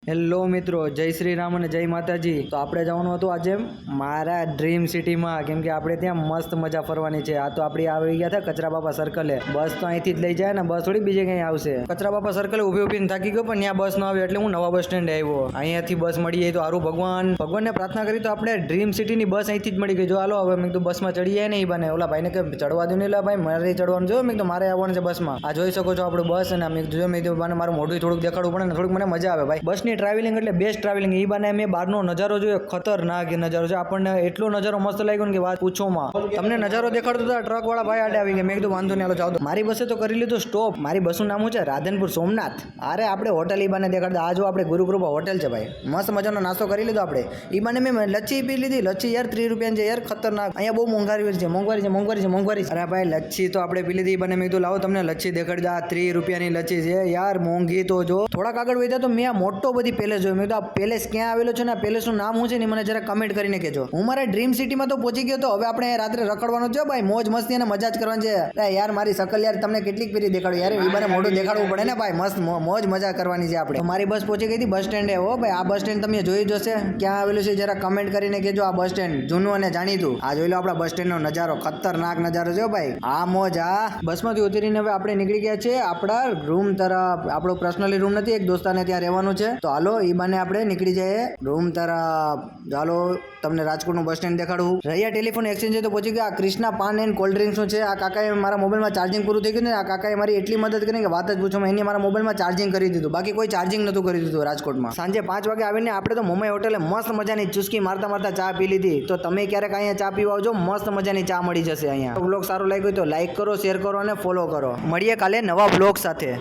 Hello મિત્રો, જય શ્રી રામ અને જય માતાજી. તો આપણે જવાનું હતું આજે મારા ડ્રીમ સિટીમાં, કેમ કે આપણે ત્યાં મસ્ત મજા ફરવાની છે. આ તો આપણે આવી ગયા હતા કચરા બાપા સર્કલે. બસ તો અહીંથી જ લઈ જાય ને, બસ થોડી બીજે કંઈ આવશે. કચરા બાપા સર્કલે ઊભી ઊભીને થાકી ગયો, પણ ત્યાં બસ ન આવે એટલે હું નવા બસ સ્ટેન્ડ આવ્યો. અહીંયાથી બસ મળી જાય તો સારું. ભગવાનને પ્રાર્થના કરી તો આપણે ડ્રીમ સિટીની બસ અહીંથી જ મળી ગઈ. જો હાલો હવે મેં તો બસમાં ચડી જાય ને એ બને. ઓલા ભાઈને કે ચડવા દો ને, એટલે ભાઈ મારે ચડવાનું જો મેં તો મારે આવવાનું છે બસમાં. આ જોઈ શકો છો આપણું બસ, અને મેં જો મેં મારું મોઢું થોડુંક દેખાડવું પડે ને, થોડુંક મને મજા આવે ભાઈ. બસની ટ્રાવેલિંગ એટલે બેસ્ટ ટ્રાવેલિંગ. એ બાને મેં બહારનો નજારો જોયો, ખતરનાક નજારો છે. આપણને એટલો નજારો મસ્ત લાગ્યો ને કે વાત પૂછોમાં. તમને નજારો દેખાડતો હતા, ટ્રક વાળા ભાઈ આડે આવી ગયા. મેં કીધું વાંધો નહીં, હાલો જાવ. મારી બસે તો કરી લીધું સ્ટોપ. મારી બસનું નામ છે રાધનપુર સોમનાથ. અરે આપણે હોટલ ઈ બાને દેખાડતા. આ જો આપણે ગુરુકૃપા હોટેલ છે ભાઈ. મસ્ત મજાનો નાસ્તો કરી લીધો આપણે. ઈ બાને મેં લચ્છી પી લીધી. લચ્છી યાર 30 રૂપિયા છે યાર, ખતરનાક. અહીંયા બહુ મોંઘવારી છે, મોંઘવારી. અરે ભાઈ લચ્છી તો આપણે પી લીધી. ઈ બાને મેં કીધું લાવો તમને લચ્છી દેખાડી દો. આ 30 રૂપિયાની લચ્છી છે યાર, મોંઘી તો જો. થોડાક આગળ વધ્યા તો મેં આ મોટો બધી પેલેસ જોયો. મેં કીધું આ પેલેસ ક્યાં આવેલો છે ને, આ પેલેસનું નામ શું છે ને મને જરા કમેન્ટ કરીને કહેજો. હું મારા ડ્રીમ સિટીમાં તો પહોંચી ગયો. તો હવે આપણે રાત્રે રખડવાનું છે ભાઈ, મોજ મસ્તી અને મજા જ કરવાની છે. યાર મારી શકલ યાર તમને કેટલીક ફેરી દેખાડું યાર, ઈ બાને મોઢું દેખાડવું પડે ને ભાઈ. મસ્ત મોજ મજા કરવાની છે આપણે. મારી બસ પહોંચી ગઈ હતી બસ સ્ટેન્ડે. હો ભાઈ, આ બસ સ્ટેન્ડ તમે જોઈ જશે ક્યાં આવેલું છે, જરા કમેન્ટ કરીને કહેજો. આ બસ સ્ટેન્ડ જૂનું અને જાણીતું. આ જોઈ લો આપણા બસ સ્ટેન્ડનો નજારો, ખતરનાક નજારો છે ભાઈ. આ મોજ. આ બસમાંથી ઉતરીને હવે આપણે નીકળી ગયા છે આપણા રૂમ તરફ. આપણો પર્સનલી રૂમ નથી, એક દોસ્તાને ત્યાં રહેવાનું છે. તો હાલો ઈ બાને આપણે નીકળી જઈએ રૂમ તરફ. ચાલો તમને રાજકોટનું બસ સ્ટેન્ડ દેખાડું. રૈયા ટેલિફોન એક્સચેન્જ તો પહોંચી ગયા. ક્રિષ્ના પાન એન્ડ કોલ્ડ ડ્રિંક્સનું છે. આ કાકાએ મારા મોબાઈલમાં ચાર્જિંગ પૂરું થઈ ગયું ને, આ કાકાએ મારી એટલી મદદ કરી કે વાત જ પૂછો. એની મારા મોબાઈલમાં ચાર્જિંગ કરી દીધું, બાકી કોઈ ચાર્જિંગ નહોતું કરી દીધું રાજકોટમાં. સાંજે 5 વાગે આવીને આપણે તો મોમાઈ હોટેલે મસ્ત મજાની ચુસ્કી મારતા ચા પી લીધી. તો તમે ક્યારેક અહીંયા ચા પીવા આવજો, મસ્ત મજાની ચા મળી જશે અહીંયા. બ્લોગ સારો લાગ્યો તો લાઈક કરો, શેર કરો અને ફોલો કરો. મળીએ કાલે નવા બ્લોગ સાથે.